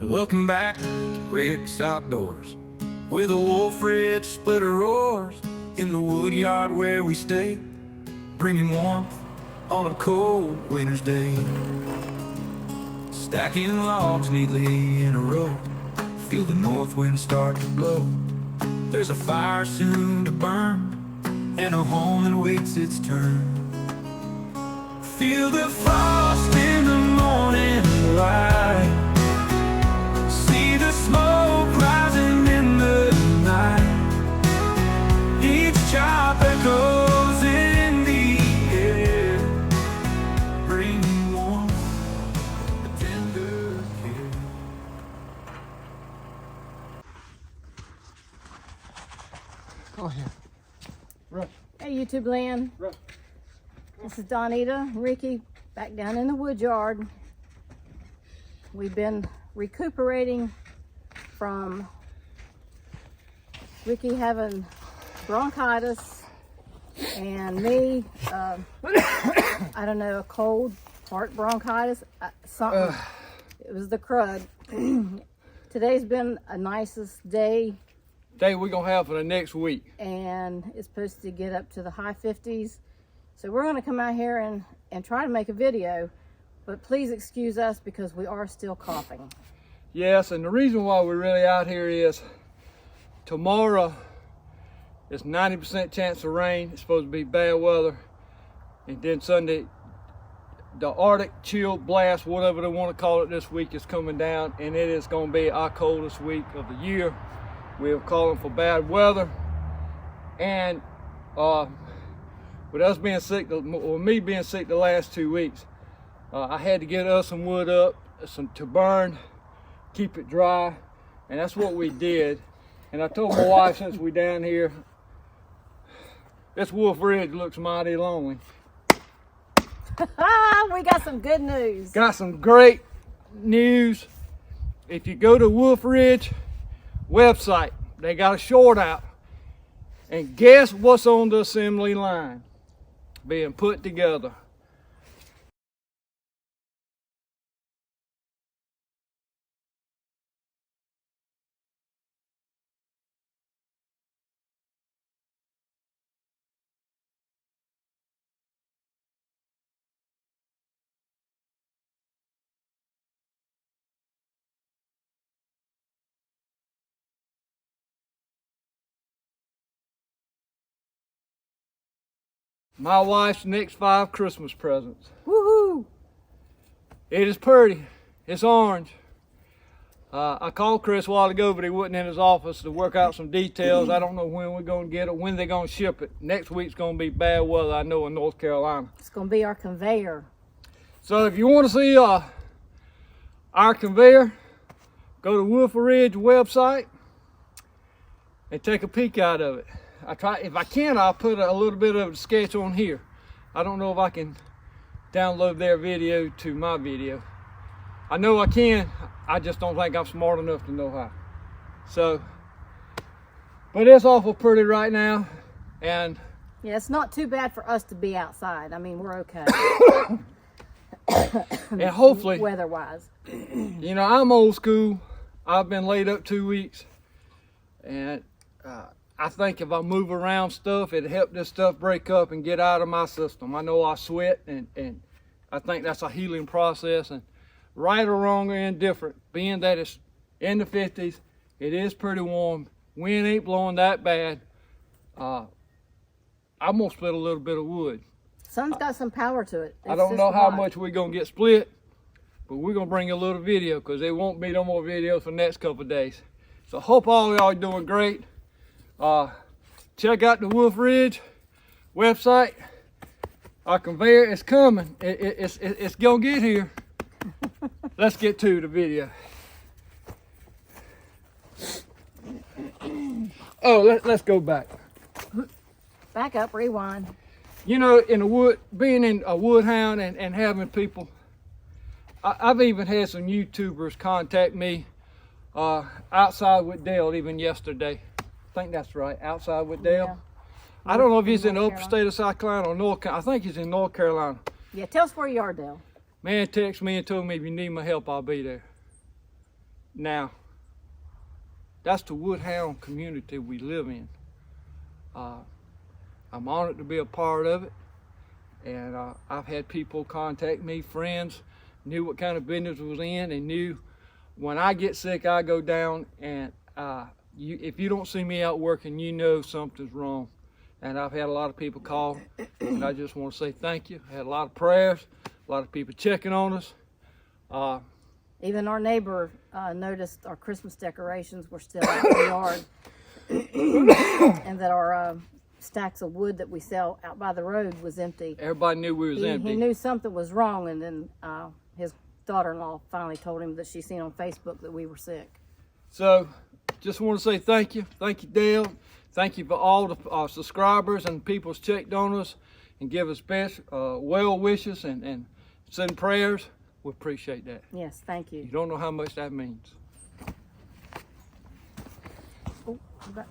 Welcome back to Rick's Outdoors, with a Wolfe Ridge splitter roars in the wood yard where we stay, bringing warmth on a cold winter's day. Stacking logs neatly in a row, feel the north wind start to blow. There's a fire soon to burn, and a home that waits its turn. Feel the frost in the morning light, see the smoke rising in the night. Each chop echoes in the air, bringing warmth, a tender care. Oh yeah. Rush. Hey YouTube land, Rush. this is Donita, Ricky, back down in the wood yard. We've been recuperating from Ricky having bronchitis and me, I don't know, a cold heart bronchitis, something. It was the crud. Today's been a nicest day. Day we're gonna have for the next week. And it's supposed to get up to the high 50s. So we're gonna come out here and try to make a video, but please excuse us because we are still coughing. Yes, and the reason why we're really out here is tomorrow is 90% chance of rain. It's supposed to be bad weather. And then Sunday, the Arctic chill blast, whatever they want to call it this week, is coming down, and it is gonna be our coldest week of the year. We're calling for bad weather. And with us being sick, or me being sick the last 2 weeks, I had to get us some wood up, to burn, keep it dry, and that's what we did. And I told my wife, since we down here, this Wolfe Ridge looks mighty lonely. We got some good news. Got some great news. If you go to Wolfe Ridge website, they got a short out, and guess what's on the assembly line being put together? My wife's next 5 Christmas presents. Woohoo! It is pretty. It's orange. I called Chris a while ago, but he wasn't in his office to work out some details. I don't know when we're going to get it, when they're going to ship it. Next week's going to be bad weather, I know, in North Carolina. It's going to be our conveyor. So if you want to see our conveyor, go to Wolfe Ridge website and take a peek out of it. If I can, I'll put a little bit of a sketch on here. I don't know if I can download their video to my video. I know I can, I just don't think I'm smart enough to know how. So, but it's awful pretty right now, and yeah, it's not too bad for us to be outside. I mean, we're okay. and hopefully, weather-wise. You know, I'm old school. I've been laid up 2 weeks, and I think if I move around stuff, it'll help this stuff break up and get out of my system. I know I sweat, and I think that's a healing process. And right or wrong or indifferent, being that it's in the 50s, it is pretty warm. Wind ain't blowing that bad. I'm gonna split a little bit of wood. Sun's got some power to it. I don't know how much we're gonna get split, but we're gonna bring a little video because there won't be no more videos for the next couple of days. So hope all y'all are doing great. Check out the Wolfe Ridge website. Our conveyor is coming. It's gonna get here. Let's get to the video. Oh, let's go back. Back up, rewind. You know, in the wood, being in a wood hound and having people, I've even had some YouTubers contact me outside with Dale even yesterday. I think that's right, outside with Dale. Yeah. I don't know if he's in the upper state of South Carolina or North Carolina. I think he's in North Carolina. Yeah, tell us where you are, Dale. Man texted me and told me if you need my help, I'll be there. Now, that's the Woodhound community we live in. I'm honored to be a part of it, and I've had people contact me, friends, knew what kind of business I was in, and knew when I get sick, I go down, and if you don't see me out working, you know something's wrong. And I've had a lot of people call, and I just want to say thank you. I had a lot of prayers, a lot of people checking on us. Even our neighbor noticed our Christmas decorations were still out in the yard, and that our stacks of wood that we sell out by the road was empty. Everybody knew we was empty. He knew something was wrong, and then his daughter-in-law finally told him that she seen on Facebook that we were sick. So, just want to say thank you. Thank you, Dale. Thank you for all the subscribers and people who's checked on us and give us best well wishes and send prayers. We appreciate that. Yes, thank you. You don't know how much that means. Oh, you got-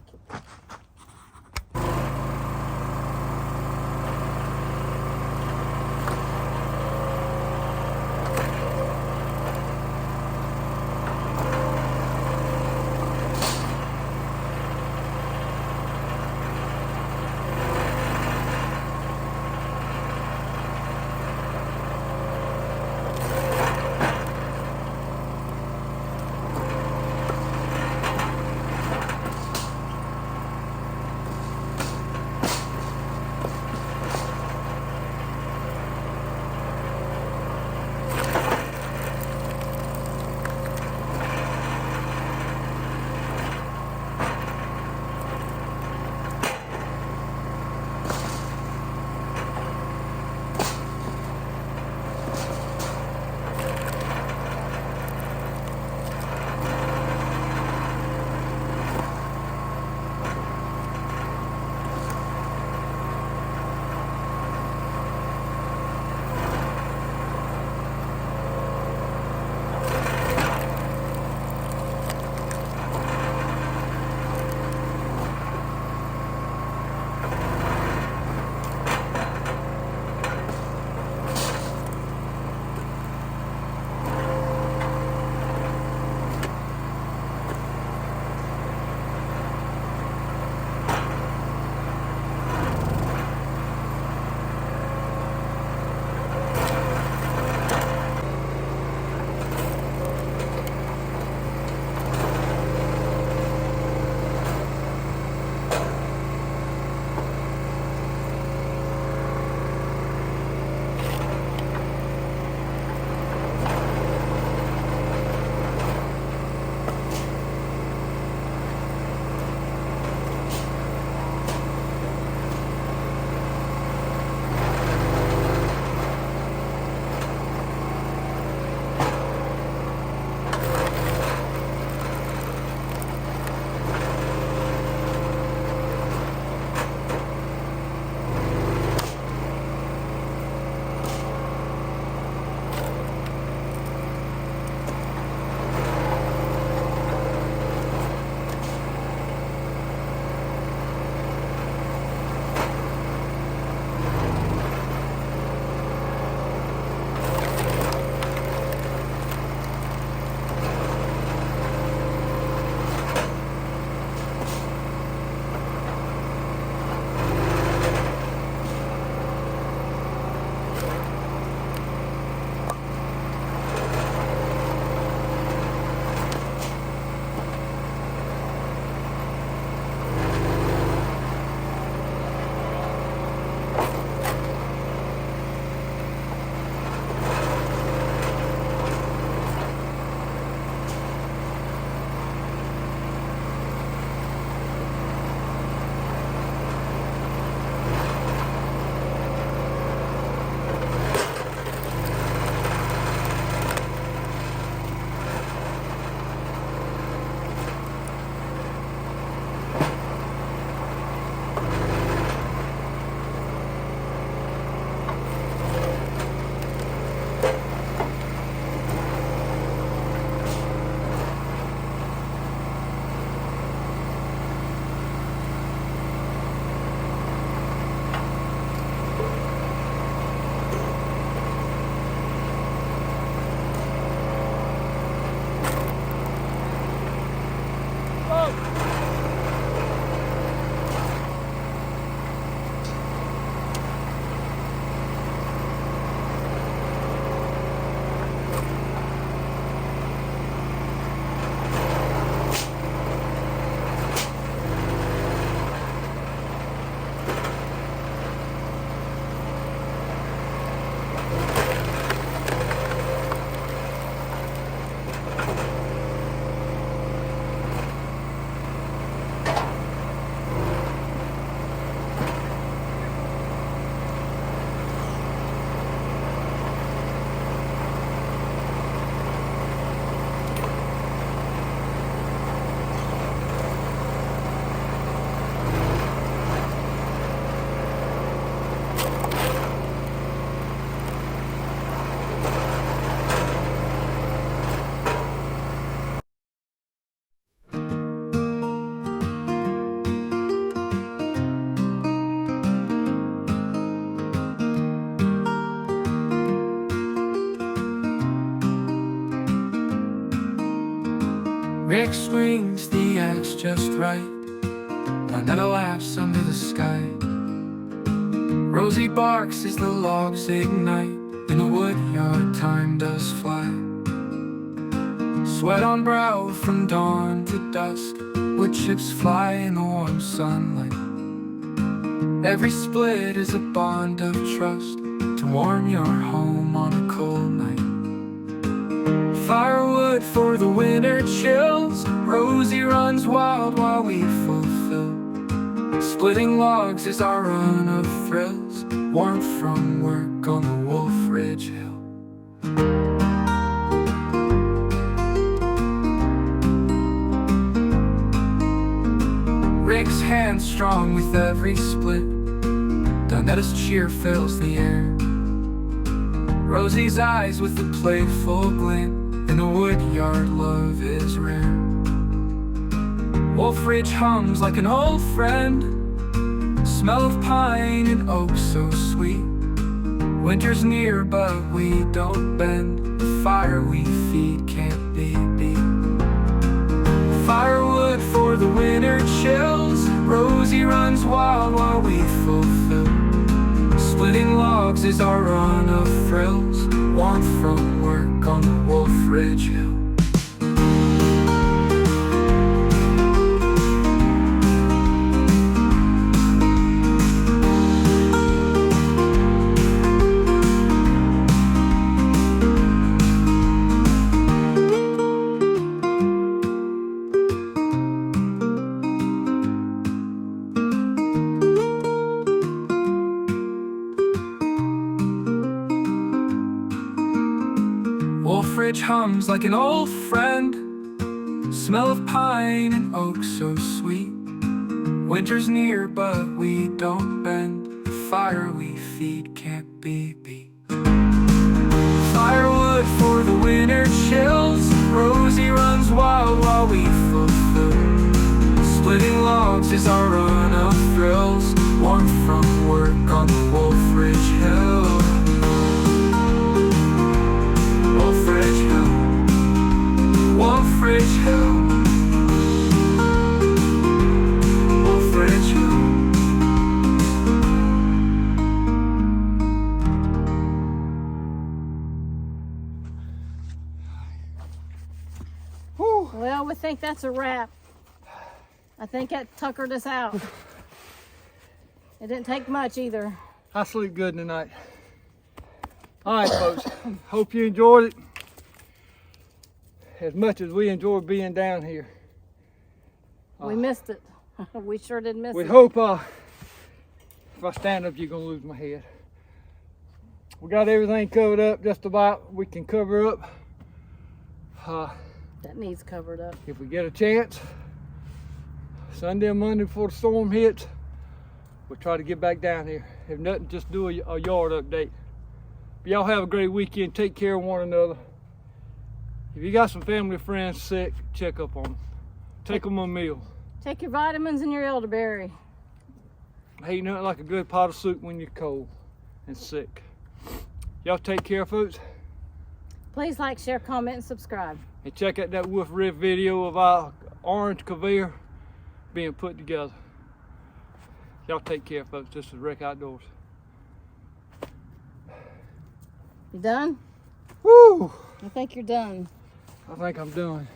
Rick swings the axe just right. Donetta laughs under the sky. Rosie barks as the logs ignite. In the wood yard time does fly. Sweat on brow from dawn to dusk. Wood chips fly in the warm sunlight. Every split is a bond of trust to warm your home on a cold night. Firewood for the winter chills. Rosie runs wild while we fulfill. Splitting logs is our run of thrills. Warmth from work on the Wolfe Ridge Hill. Rick's hands strong with every split. Donetta's cheer fills the air. Rosie's eyes with a playful glint. In the wood yard love is rare. Wolfe Ridge hums like an old friend. Smell of pine and oak so sweet. Winter's near but we don't bend. The fire we feed can't be beat. Firewood for the winter chills. Rosie runs wild while we fulfill. Splitting logs is our run of thrills. Warmth from work on the Wolfe Ridge Hill. Wolfe Ridge hums like an old friend. Smell of pine and oak so sweet. Winter's near but we don't bend. The fire we feed can't be beat. Firewood for the winter chills. Rosie runs wild while we fulfill. Splitting logs is our run of thrills. Warmth from work on the Wolfe Ridge Hill. Wolfe Ridge Hill. Wolfe Ridge Hill. Wolfe Ridge Hill. Well, we think that's a wrap. I think that tuckered us out. It didn't take much either. I sleep good tonight. All right, folks. Hope you enjoyed it as much as we enjoyed being down here. We missed it. We sure did miss We it. hope if I stand up, you're gonna lose my head. We got everything covered up just about. We can cover up. That needs covered up. If we get a chance, Sunday or Monday before the storm hits, we'll try to get back down here. If nothing, just do a yard update. But y'all have a great weekend. Take care of one another. If you got some family or friends sick, check up on them. Take them a meal. Take your vitamins and your elderberry. Ain't nothing like a good pot of soup when you're cold and sick. Y'all take care, folks. Please like, share, comment, and subscribe. And check out that Wolfe Ridge video of our orange conveyor being put together. Y'all take care, folks. This is Rick Outdoors. You done? Woo! I think you're done. I think I'm done.